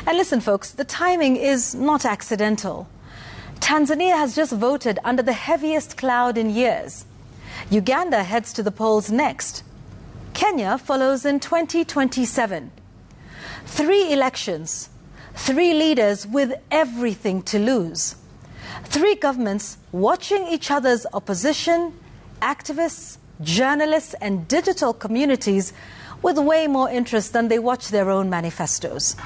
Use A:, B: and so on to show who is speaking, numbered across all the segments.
A: And listen, folks, the timing is not accidental. Tanzania has just voted under the heaviest cloud in years. Uganda heads to the polls next. Kenya follows in 2027. 3 elections, 3 leaders with everything to lose. 3 governments watching each other's opposition, activists, journalists and digital communities with way more interest than they watch their own manifestos.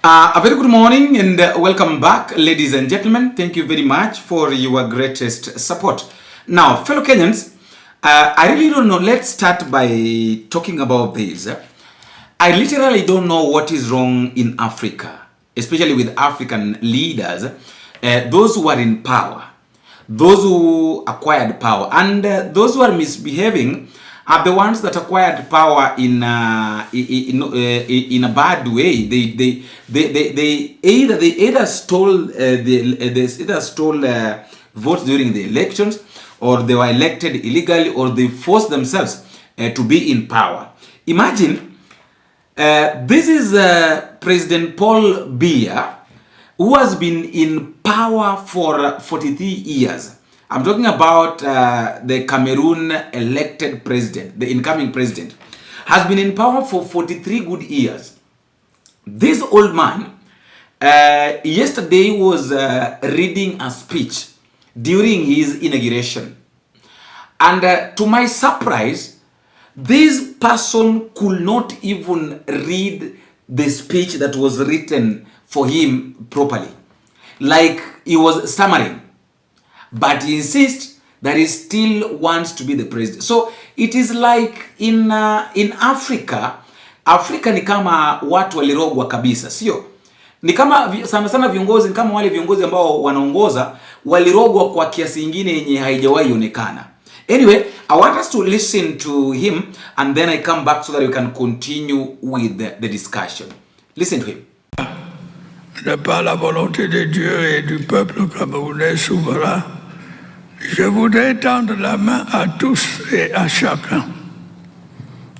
B: A very good morning and welcome back, ladies and gentlemen. Thank you very much for your greatest support. Now, fellow Kenyans, I really don't know. Let's start by talking about this. I literally don't know what is wrong in Africa, especially with African leaders, those who are in power, those who acquired power, and those who are misbehaving are the ones that acquired power in a bad way. They either stole votes during the elections, or they were elected illegally, or they forced themselves to be in power. Imagine this is President Paul Biya, who has been in power for 43 years. I'm talking about the Cameroon elected president, the incoming president, has been in power for 43 good years. This old man yesterday was reading a speech during his inauguration. And to my surprise, this person could not even read the speech that was written for him properly. Like, he was stammering. But he insists that he still wants to be the president. So it is like in Africa ni kama watu walirogwa kabisa, sio? Ni kama sana viongozi, ni kama wale viongozi ambao wanaongoza walirogwa kwa kiasi kingine yenye haijawahi onekana. Anyway, I want us to listen to him and then I come back so that we can continue with the discussion. Listen to him.
C: De par la volonté de Dieu et du peuple camerounais souverain, je voudrais tendre la main à tous et à chacun.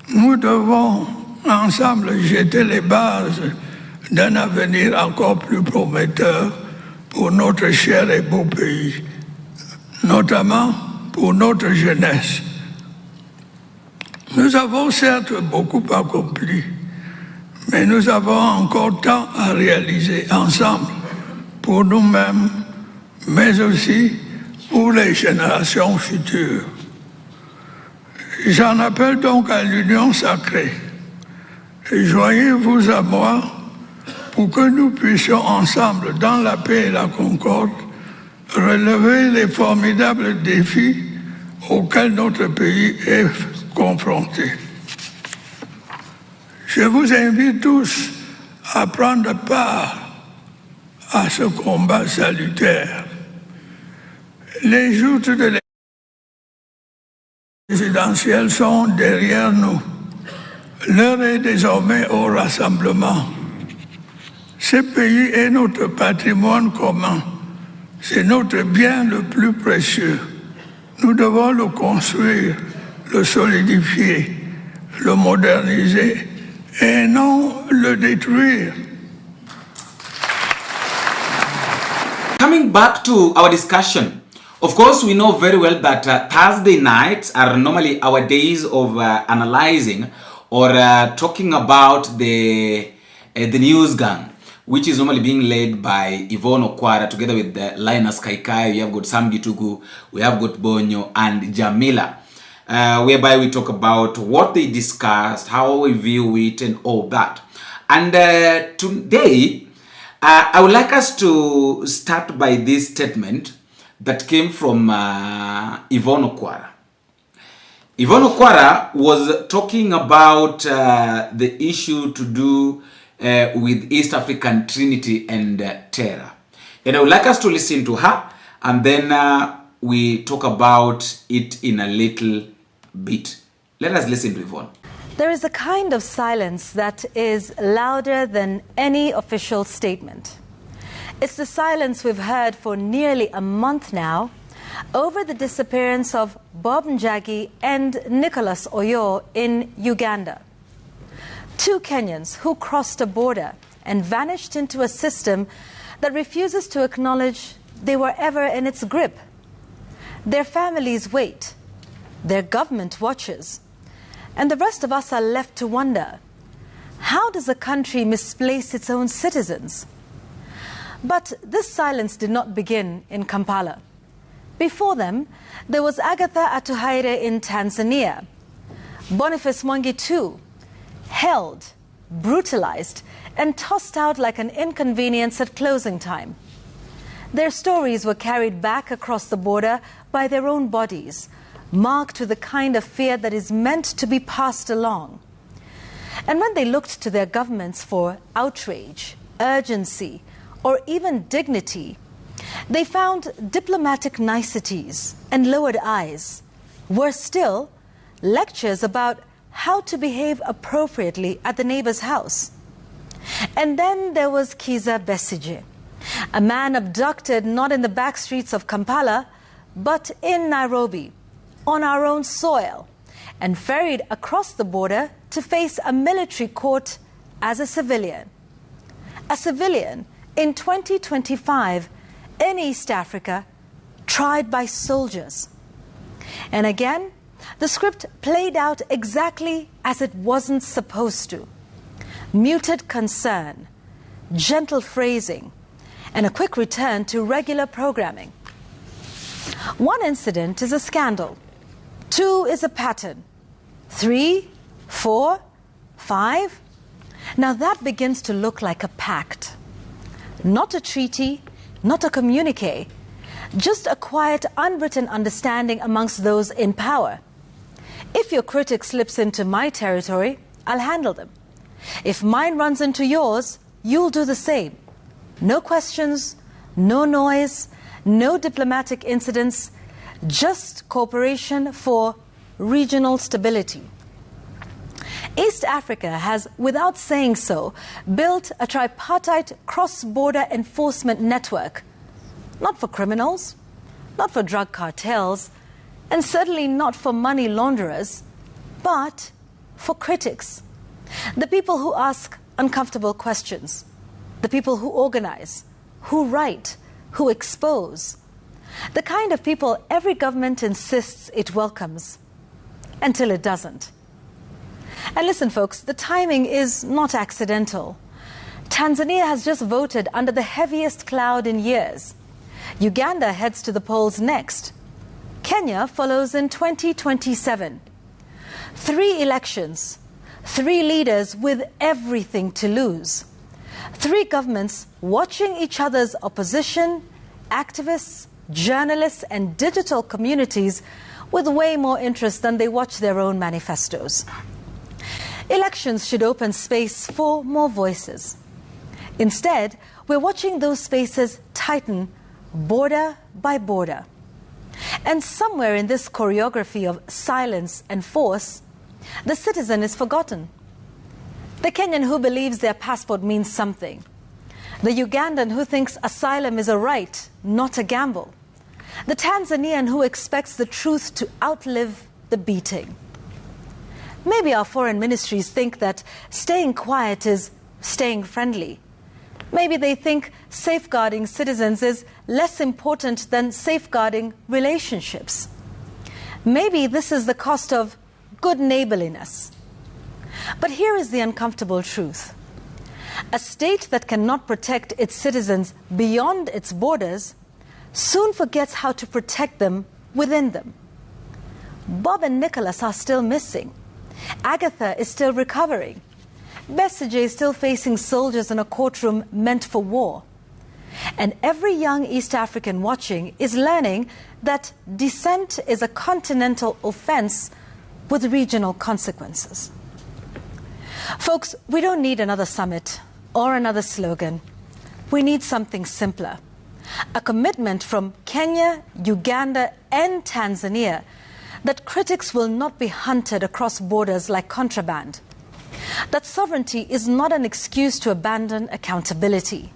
C: Nous devons ensemble jeter les bases d'un avenir encore plus prometteur pour notre cher et beau pays, notamment pour notre jeunesse. Nous avons certes beaucoup accompli, mais nous avons encore tant à réaliser ensemble pour nous-mêmes, mais aussi pour les générations futures. J'en appelle donc à l'union sacrée. Joignez-vous à moi pour que nous puissions ensemble, dans la paix et la concorde, relever les formidables défis auxquels notre pays est confronté. Je vous invite tous à prendre part à ce combat salutaire. Les joutes de l'élection présidentielle sont derrière nous. L'heure est désormais au rassemblement. Ce pays est notre patrimoine commun. C'est notre bien le plus précieux. Nous devons le construire, le solidifier, le moderniser et non le détruire.
B: Coming back to our discussion, of course, we know very well that Thursday nights are normally our days of analyzing or talking about the news gang, which is normally being led by Yvon Okwara together with Linus Kaikai. We have got Sam Gitugu, we have got Bonyo and Jamila, whereby we talk about what they discussed, how we view it and all that. And today, I would like us to start by this statement that came from Yvon Okwara. Yvon Okwara was talking about the issue to do with East African Trinity and terror. And I would like us to listen to her and then we talk about it in a little bit. Let us listen to Yvon.
A: There is a kind of silence that is louder than any official statement. It's the silence we've heard for nearly a month now over the disappearance of Bob Njagi and Nicholas Oyo in Uganda. Two Kenyans who crossed a border and vanished into a system that refuses to acknowledge they were ever in its grip. Their families wait, their government watches, and the rest of us are left to wonder, how does a country misplace its own citizens? But this silence did not begin in Kampala. Before them, there was Agatha Atuhaire in Tanzania, Boniface Mwangi too, held, brutalized, and tossed out like an inconvenience at closing time. Their stories were carried back across the border by their own bodies, marked with the kind of fear that is meant to be passed along. And when they looked to their governments for outrage, urgency, or even dignity, they found diplomatic niceties and lowered eyes. Worse still, lectures about how to behave appropriately at the neighbor's house. And then there was Kizza Besigye, a man abducted not in the back streets of Kampala, but in Nairobi, on our own soil, and ferried across the border to face a military court as a civilian. A civilian in 2025 in East Africa, tried by soldiers. And again, the script played out exactly as it wasn't supposed to. Muted concern, gentle phrasing, and a quick return to regular programming. One incident is a scandal. Two is a pattern. 3, 4, 5. Now that begins to look like a pact. Not a treaty, not a communique, just a quiet, unwritten understanding amongst those in power. If your critic slips into my territory, I'll handle them. If mine runs into yours, you'll do the same. No questions, no noise, no diplomatic incidents, just cooperation for regional stability. East Africa has, without saying so, built a tripartite cross-border enforcement network, not for criminals, not for drug cartels, and certainly not for money launderers, but for critics, the people who ask uncomfortable questions, the people who organize, who write, who expose, the kind of people every government insists it welcomes, until it doesn't. And listen, folks, the timing is not accidental. Tanzania has just voted under the heaviest cloud in years. Uganda heads to the polls next. Kenya follows in 2027. 3 elections, 3 leaders with everything to lose. 3 governments watching each other's opposition, activists, journalists, and digital communities with way more interest than they watch their own manifestos. Elections should open space for more voices. Instead, we're watching those spaces tighten border by border. And somewhere in this choreography of silence and force, the citizen is forgotten. The Kenyan who believes their passport means something. The Ugandan who thinks asylum is a right, not a gamble. The Tanzanian who expects the truth to outlive the beating. Maybe our foreign ministries think that staying quiet is staying friendly. Maybe they think safeguarding citizens is less important than safeguarding relationships. Maybe this is the cost of good neighborliness. But here is the uncomfortable truth. A state that cannot protect its citizens beyond its borders soon forgets how to protect them within them. Bob and Nicholas are still missing. Agatha is still recovering. Besigye is still facing soldiers in a courtroom meant for war. And every young East African watching is learning that dissent is a continental offense with regional consequences. Folks, we don't need another summit or another slogan. We need something simpler. A commitment from Kenya, Uganda, and Tanzania that critics will not be hunted across borders like contraband, that sovereignty is not an excuse to abandon accountability,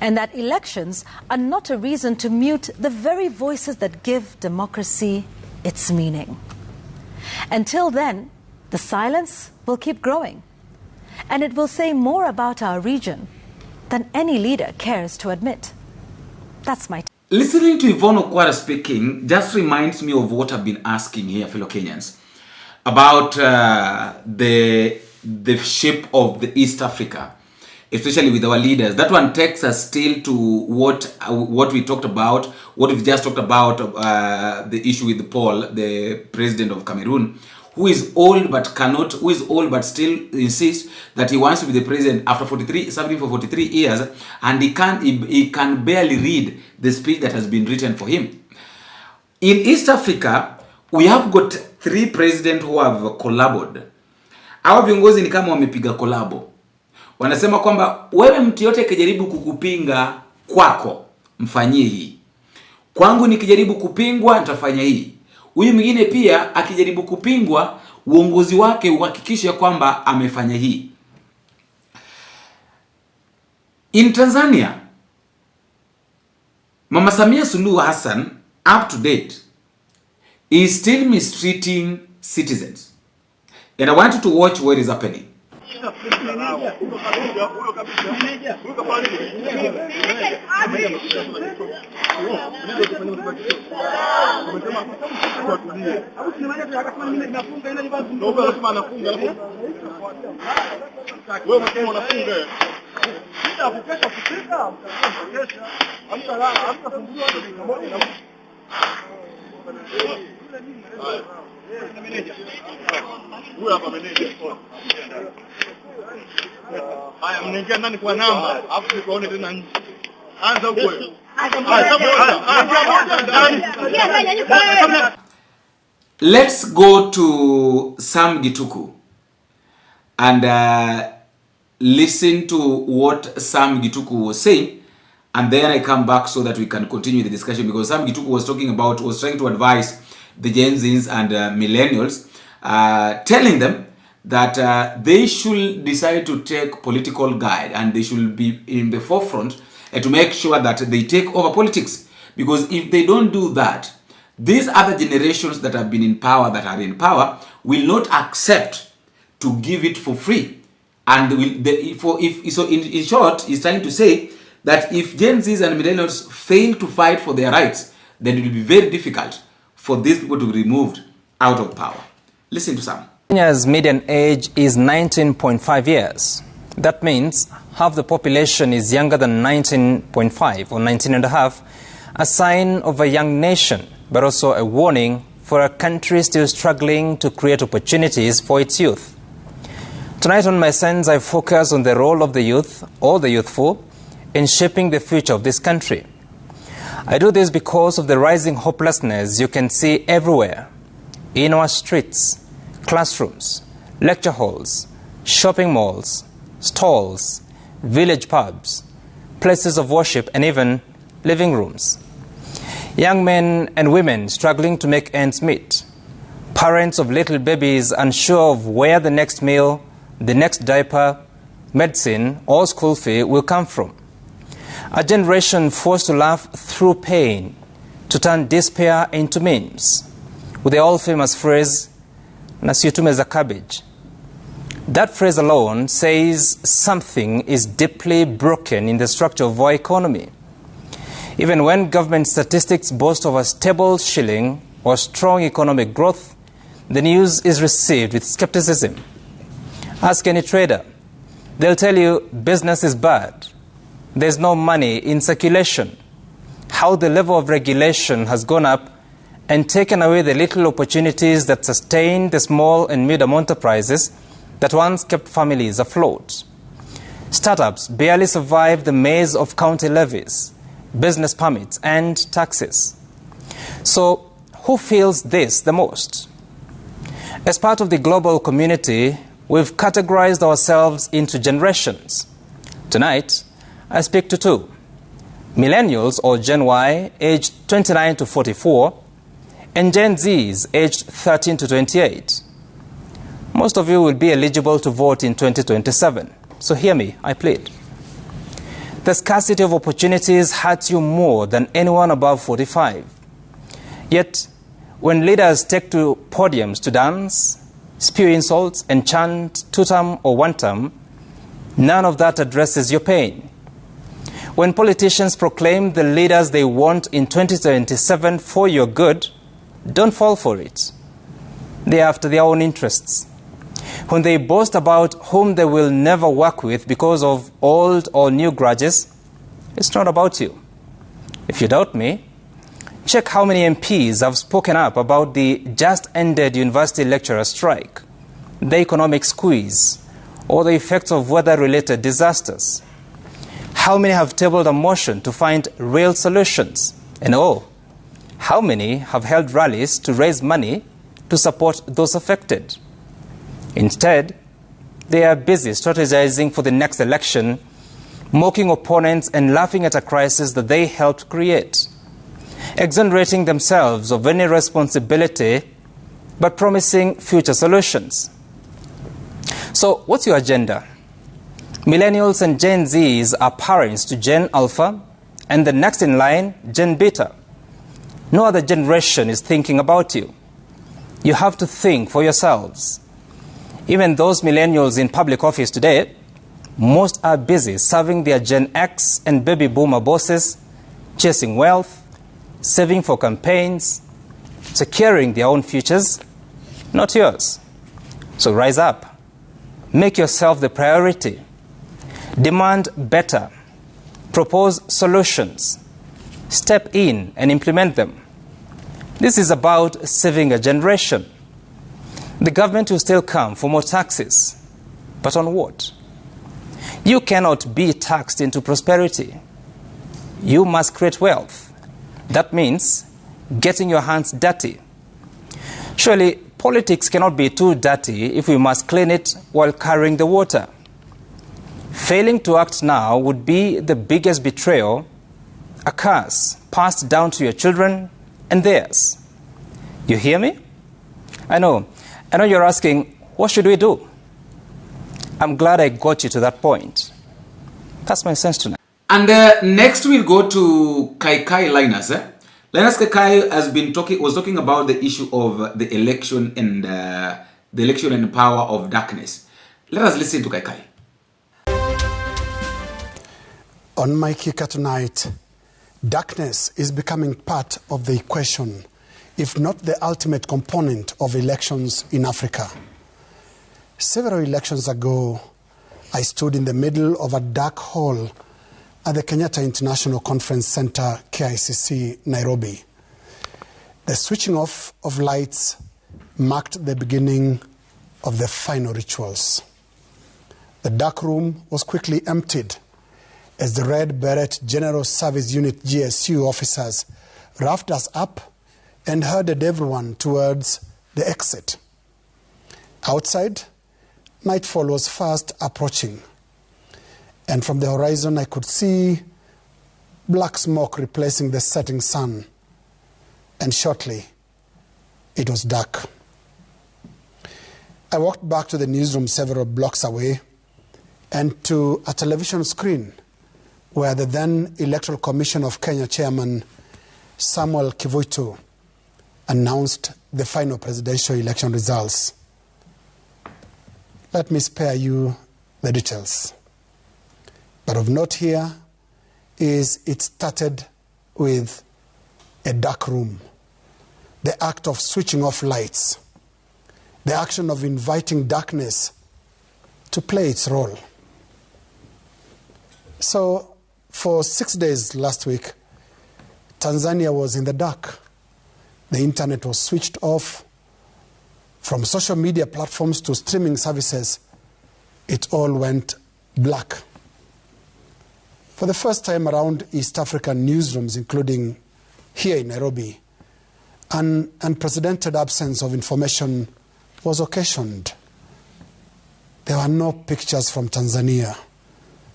A: and that elections are not a reason to mute the very voices that give democracy its meaning. Until then, the silence will keep growing, and it will say more about our region than any leader cares to admit. That's my
B: Listening to Yvon Okwara speaking just reminds me of what I've been asking here, fellow Kenyans, about the shape of the East Africa, especially with our leaders. That one takes us still to what we talked about, what we've just talked about, the issue with Paul, the president of Cameroon, who is old but still insists that he wants to be the president after 43 years, and he can barely read the speech that has been written for him. In East Africa, we have got 3 presidents who have collaborated. Hawa viongozi ni kama wamepiga kolabo. Wanasema kwamba wewe mtu yote kijaribu kukupinga kwako, mfanyie hii. Kwangu nikijaribu kupingwa, nitafanya hii. Huyu mwingine pia akijaribu kupingwa, uongozi wake uhakikishe kwamba amefanya hii. In Tanzania, Mama Samia Suluhu Hassan, up to date, is still mistreating citizens. And I want you to watch what is happening. Let's go to Sam Gituku and listen to what Sam Gituku was saying, and then I come back so that we can continue the discussion, because Sam Gituku was trying to advise the Gen Zs and millennials, telling them that they should decide to take political guide, and they should be in the forefront to make sure that they take over politics. Because if they don't do that, these other generations that have been in power, that are in power, will not accept to give it for free. And in short, he's trying to say that if Gen Zs and millennials fail to fight for their rights, then it will be very difficult for these people to be removed out of power. Listen to Sam.
D: Kenya's median age is 19.5 years. That means half the population is younger than 19.5 or 19 and a half, a sign of a young nation, but also a warning for a country still struggling to create opportunities for its youth. Tonight on My Sense, I focus on the role of the youth, or the youthful, in shaping the future of this country. I do this because of the rising hopelessness you can see everywhere, in our streets, classrooms, lecture halls, shopping malls, stalls, village pubs, places of worship, and even living rooms. Young men and women struggling to make ends meet. Parents of little babies unsure of where the next meal, the next diaper, medicine, or school fee will come from. A generation forced to laugh through pain, to turn despair into memes, with the all-famous phrase, "Nasiutume za cabbage." That phrase alone says something is deeply broken in the structure of our economy. Even when government statistics boast of a stable shilling or strong economic growth, the news is received with skepticism. Ask any trader. They'll tell you business is bad. There's no money in circulation. How the level of regulation has gone up and taken away the little opportunities that sustain the small and medium enterprises that once kept families afloat. Startups barely survive the maze of county levies, business permits, and taxes. So, who feels this the most? As part of the global community, we've categorized ourselves into generations. Tonight, I speak to two. Millennials, or Gen Y, aged 29 to 44, and Gen Zs aged 13 to 28. Most of you will be eligible to vote in 2027. So hear me, I plead. The scarcity of opportunities hurts you more than anyone above 45. Yet, when leaders take to podiums to dance, spew insults, and chant two-term or one-term, none of that addresses your pain. When politicians proclaim the leaders they want in 2027 for your good, don't fall for it. They are after their own interests. When they boast about whom they will never work with because of old or new grudges, it's not about you. If you doubt me, check how many MPs have spoken up about the just-ended university lecturer strike, the economic squeeze, or the effects of weather-related disasters. How many have tabled a motion to find real solutions? And how many have held rallies to raise money to support those affected? Instead, they are busy strategizing for the next election, mocking opponents and laughing at a crisis that they helped create, exonerating themselves of any responsibility but promising future solutions. So, what's your agenda? Millennials and Gen Zs are parents to Gen Alpha, and the next in line, Gen Beta. No other generation is thinking about you. You have to think for yourselves. Even those millennials in public office today, most are busy serving their Gen X and baby boomer bosses, chasing wealth, saving for campaigns, securing their own futures, not yours. So rise up. Make yourself the priority. Demand better. Propose solutions. Step in and implement them. This is about saving a generation. The government will still come for more taxes. But on what? You cannot be taxed into prosperity. You must create wealth. That means getting your hands dirty. Surely, politics cannot be too dirty if we must clean it while carrying the water. Failing to act now would be the biggest betrayal, a curse passed down to your children and theirs. You hear me? I know you're asking, what should we do? I'm glad I got you to that point. That's my sense tonight.
B: And next we'll go to Kai Linus. Linus Kai was talking about the issue of the election and power of darkness. Let us listen to Kai.
E: On my kicker tonight, darkness is becoming part of the equation, if not the ultimate component of elections in Africa. Several elections ago, I stood in the middle of a dark hall at the Kenyatta International Conference Center, KICC, Nairobi. The switching off of lights marked the beginning of the final rituals. The dark room was quickly emptied as the Red Beret General Service Unit GSU officers roughed us up and herded everyone towards the exit. Outside, nightfall was fast approaching, and from the horizon I could see black smoke replacing the setting sun, and shortly it was dark. I walked back to the newsroom several blocks away and to a television screen where the then Electoral Commission of Kenya Chairman Samuel Kivuitu announced the final presidential election results. Let me spare you the details. But of note here is it started with a dark room, the act of switching off lights, the action of inviting darkness to play its role. So, for 6 days last week, Tanzania was in the dark. The internet was switched off. From social media platforms to streaming services, it all went black. For the first time around East African newsrooms, including here in Nairobi, an unprecedented absence of information was occasioned. There were no pictures from Tanzania,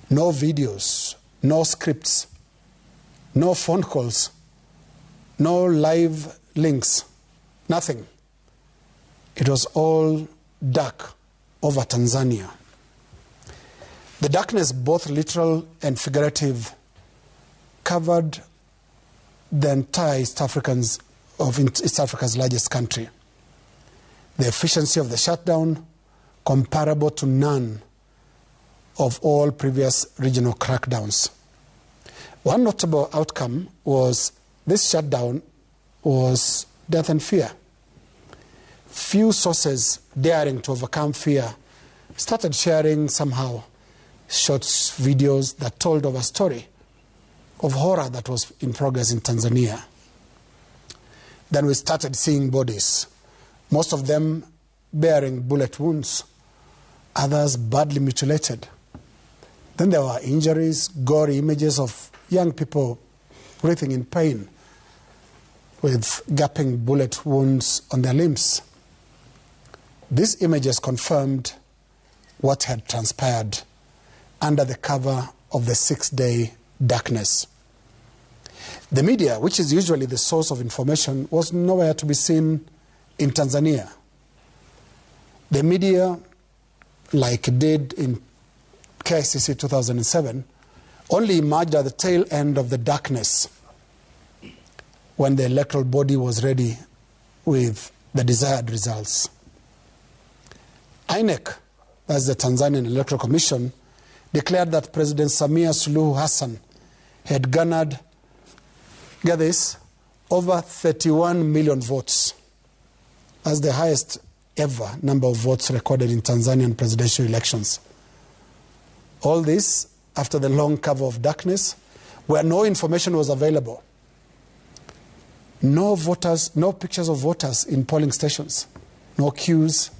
E: no videos, no scripts, no phone calls, no live links Nothing. It was all dark over Tanzania. The darkness, both literal and figurative, covered the entire East Africa's largest country. The efficiency of the shutdown comparable to none of all previous regional crackdowns. One notable outcome was this shutdown was death and fear. Few sources daring to overcome fear started sharing somehow short videos that told of a story of horror that was in progress in Tanzania. Then we started seeing bodies, most of them bearing bullet wounds, others badly mutilated. Then there were injuries, gory images of young people writhing in pain with gaping bullet wounds on their limbs. These images confirmed what had transpired under the cover of the 6-day darkness. The media, which is usually the source of information, was nowhere to be seen in Tanzania. The media, like it did in KICC 2007, only emerged at the tail end of the darkness when the electoral body was ready with the desired results. Eacc, that's the Tanzanian Electoral Commission, declared that President Samia Suluhu Hassan had garnered, get this, over 31 million votes. That's the highest ever number of votes recorded in Tanzanian presidential elections. All this after the long cover of darkness, where no information was available. No voters, no pictures of voters in polling stations, no queues,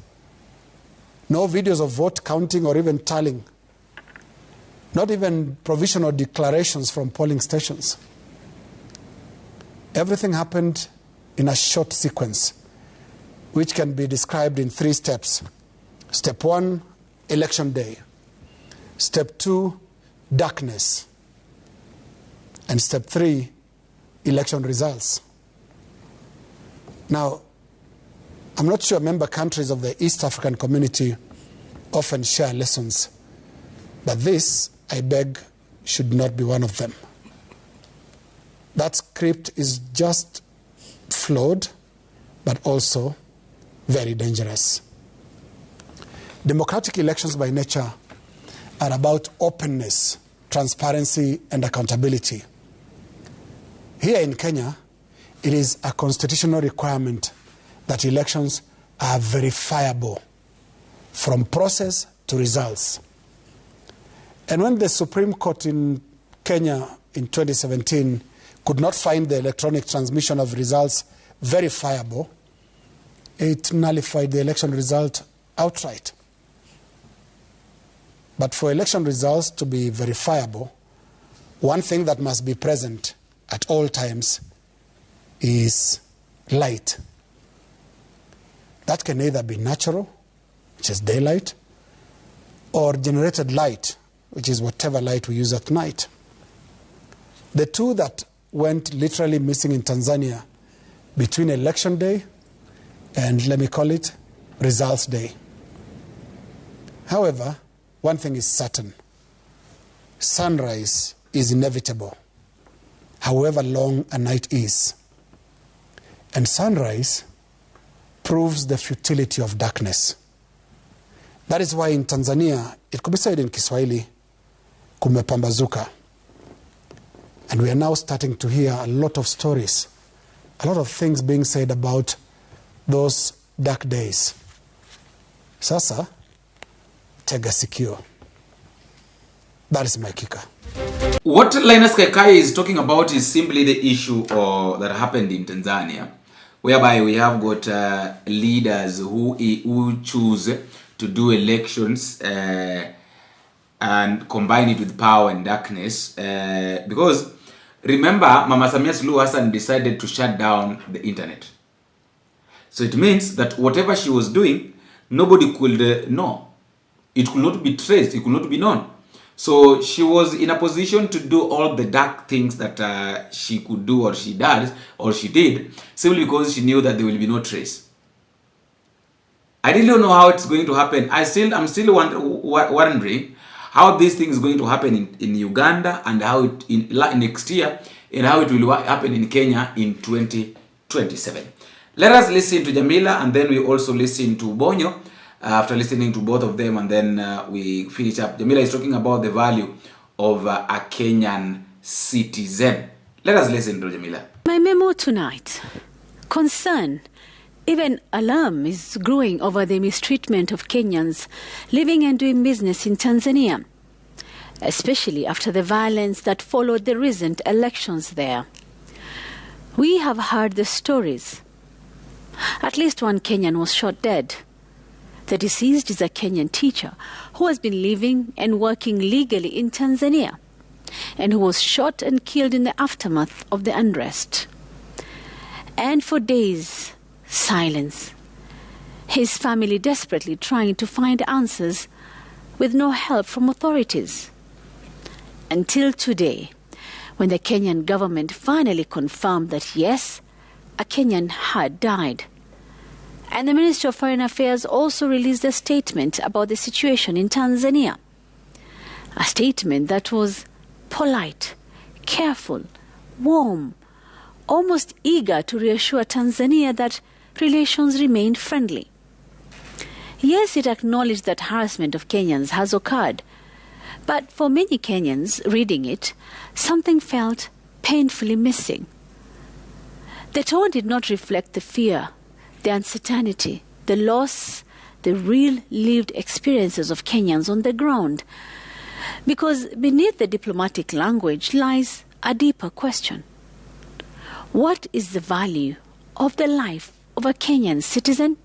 E: no videos of vote counting or even tallying, not even provisional declarations from polling stations. Everything happened in a short sequence, which can be described in 3 steps. Step 1, election day. Step 2, darkness. And step 3, election results. Now, I'm not sure member countries of the East African community often share lessons, but this, I beg, should not be one of them. That script is just flawed, but also very dangerous. Democratic elections by nature are about openness, transparency, and accountability. Here in Kenya, it is a constitutional requirement that elections are verifiable from process to results. And when the Supreme Court in Kenya in 2017 could not find the electronic transmission of results verifiable, it nullified the election result outright. But for election results to be verifiable, one thing that must be present at all times is light. That can either be natural, which is daylight, or generated light, which is whatever light we use at night. The two that went literally missing in Tanzania between election day and, let me call it, results day. However, one thing is certain. Sunrise is inevitable, however long a night is. And sunrise proves the futility of darkness. That is why in Tanzania, it could be said in Kiswahili, kumepambazuka. And we are now starting to hear a lot of stories, a lot of things being said about those dark days. Sasa, tega sikio. That is my kicker.
B: What Linus Kaikai is talking about is simply the issue that happened in Tanzania, whereby we have got leaders who choose to do elections and combine it with power and darkness. Because remember, Mama Samia Suluhu Hassan decided to shut down the internet. So it means that whatever she was doing, nobody could know. It could not be traced, it could not be known. So she was in a position to do all the dark things that she could do, or she does, or she did, simply because she knew that there will be no trace. I really don't know how it's going to happen. I'm still wondering how this thing is going to happen in Uganda, and how it in next year, and how it will happen in Kenya in 2027. Let us listen to Jamila, and then we also listen to Bonyo. After listening to both of them, and then we finish up. Jamila is talking about the value of a Kenyan citizen. Let us listen to Jamila.
F: My memo tonight: concern, even alarm, is growing over the mistreatment of Kenyans living and doing business in Tanzania, especially after the violence that followed the recent elections there. We have heard the stories. At least one Kenyan was shot dead. The deceased is a Kenyan teacher who has been living and working legally in Tanzania, and who was shot and killed in the aftermath of the unrest. And for days, silence. His family desperately trying to find answers with no help from authorities. Until today, when the Kenyan government finally confirmed that yes, a Kenyan had died. And the Ministry of Foreign Affairs also released a statement about the situation in Tanzania. A statement that was polite, careful, warm, almost eager to reassure Tanzania that relations remained friendly. Yes, it acknowledged that harassment of Kenyans has occurred, but for many Kenyans reading it, something felt painfully missing. The tone did not reflect the fear, the uncertainty, the loss, the real lived experiences of Kenyans on the ground. Because beneath the diplomatic language lies a deeper question. What is the value of the life of a Kenyan citizen?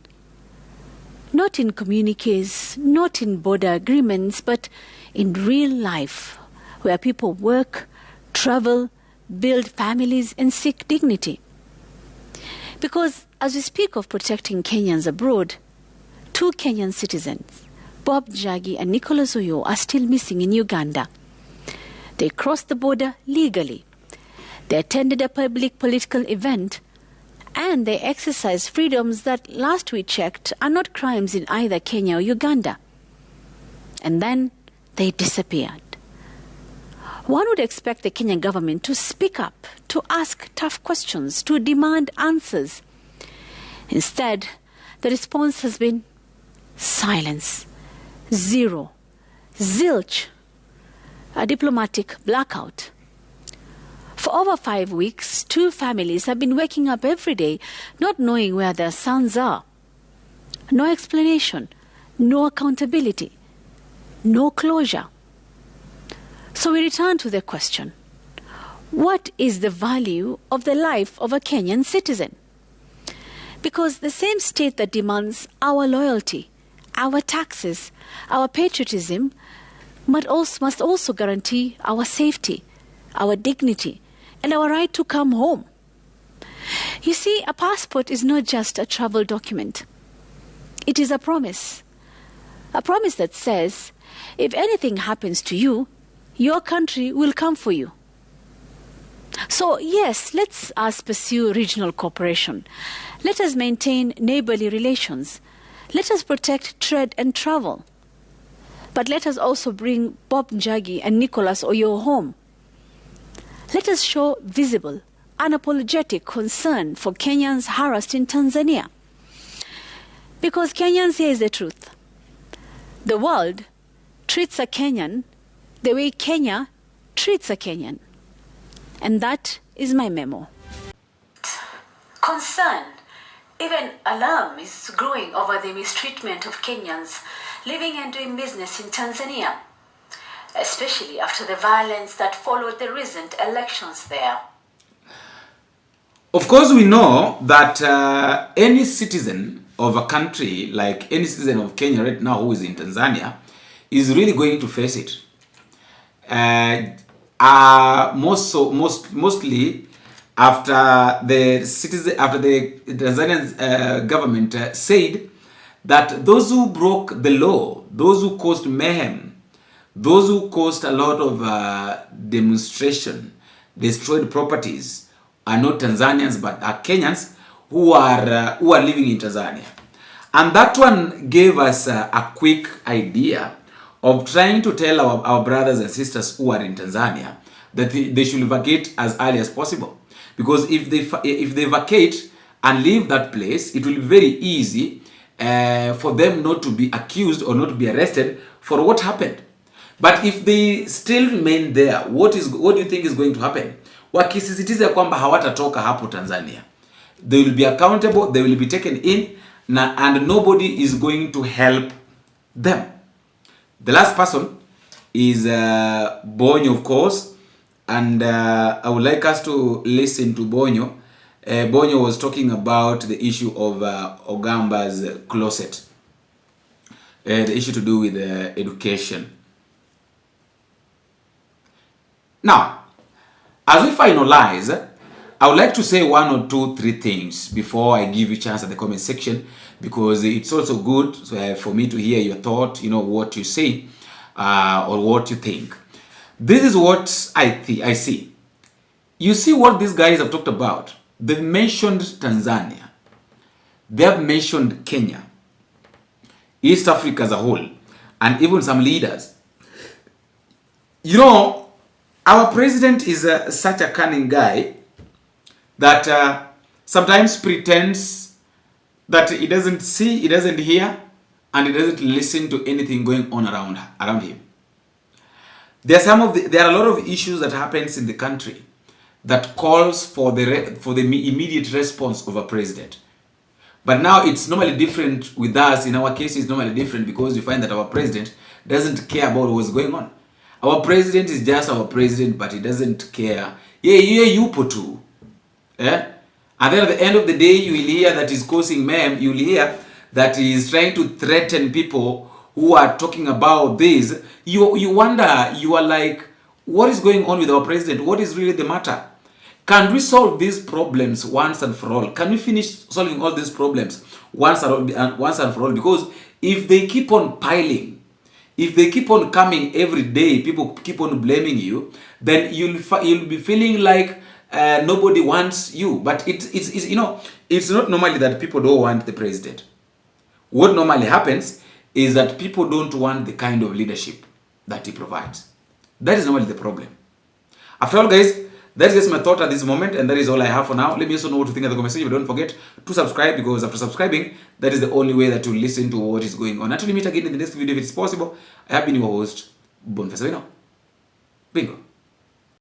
F: Not in communiques, not in border agreements, but in real life, where people work, travel, build families, and seek dignity. Because as we speak of protecting Kenyans abroad, two Kenyan citizens, Bob Njagi and Nicholas Oyo, are still missing in Uganda. They crossed the border legally. They attended a public political event, and they exercised freedoms that, last we checked, are not crimes in either Kenya or Uganda. And then they disappeared. One would expect the Kenyan government to speak up, to ask tough questions, to demand answers. Instead, the response has been silence, zero, zilch, a diplomatic blackout. For over 5 weeks, two families have been waking up every day not knowing where their sons are. No explanation, no accountability, no closure. So we return to the question: what is the value of the life of a Kenyan citizen? Because the same state that demands our loyalty, our taxes, our patriotism, must also guarantee our safety, our dignity, and our right to come home. You see, a passport is not just a travel document. It is a promise that says, if anything happens to you, your country will come for you. So yes, let us pursue regional cooperation. Let us maintain neighborly relations. Let us protect trade and travel. But let us also bring Bob Njagi and Nicholas Oyo home. Let us show visible, unapologetic concern for Kenyans harassed in Tanzania. Because Kenyans, here is the truth. The world treats a Kenyan the way Kenya treats a Kenyan. And that is my memo. Concern, even alarm, is growing over the mistreatment of Kenyans living and doing business in Tanzania, especially after the violence that followed the recent elections there.
B: Of course, we know that any citizen of a country, like any citizen of Kenya right now who is in Tanzania, is really going to face it. Mostly after the Tanzanian government said that those who broke the law, those who caused mayhem, Those who caused a lot of demonstration, destroyed properties, are not Tanzanians but are Kenyans who are living in Tanzania. And that one gave us a quick idea of trying to tell our brothers and sisters who are in Tanzania that they should vacate as early as possible. Because if they vacate and leave that place, it will be very easy for them not to be accused or not to be arrested for what happened. But if they still remain there, what do you think is going to happen? Wakisisitiza kwamba hawatatoka hapo Tanzania. They will be accountable, they will be taken in, and nobody is going to help them. The last person is Bonyo, of course, and I would like us to listen to Bonyo. Bonyo was talking about the issue of Ogamba's closet, the issue to do with education. Now, as we finalize, I would like to say 1 or 2, 3 things before I give you a chance at the comment section, because it's also good for me to hear your thought, what you say or what you think. This is what I see. You see what these guys have talked about. They've mentioned Tanzania. They have mentioned Kenya, East Africa as a whole, and even some leaders. Our president is such a cunning guy that sometimes pretends that he doesn't see, he doesn't hear, and he doesn't listen to anything going on around him. There are a lot of issues that happens in the country that calls for the immediate response of a president. But now it's normally different with us. In our case, it's normally different because you find that our president doesn't care about what's going on. Our president is just our president, but he doesn't care. Yupo tu. And then at the end of the day, you will hear that he's causing meme. You will hear that he's trying to threaten people who are talking about this. You wonder, you are like, what is going on with our president? What is really the matter? Can we solve these problems once and for all? Can we finish solving all these problems once and for all? Because if they keep on piling, if they keep on coming every day, people keep on blaming you, then you'll be feeling like nobody wants you. But it's not normally that people don't want the president. What normally happens is that people don't want the kind of leadership that he provides. That is normally the problem. After all, guys, that's just my thought at this moment, and that is all I have for now. Let me also know what you think in the comment section. But don't forget to subscribe, because after subscribing, that is the only way that you listen to what is going on. Until we meet again in the next video, if it's possible, I have been your host, Bonfesavino. Bingo.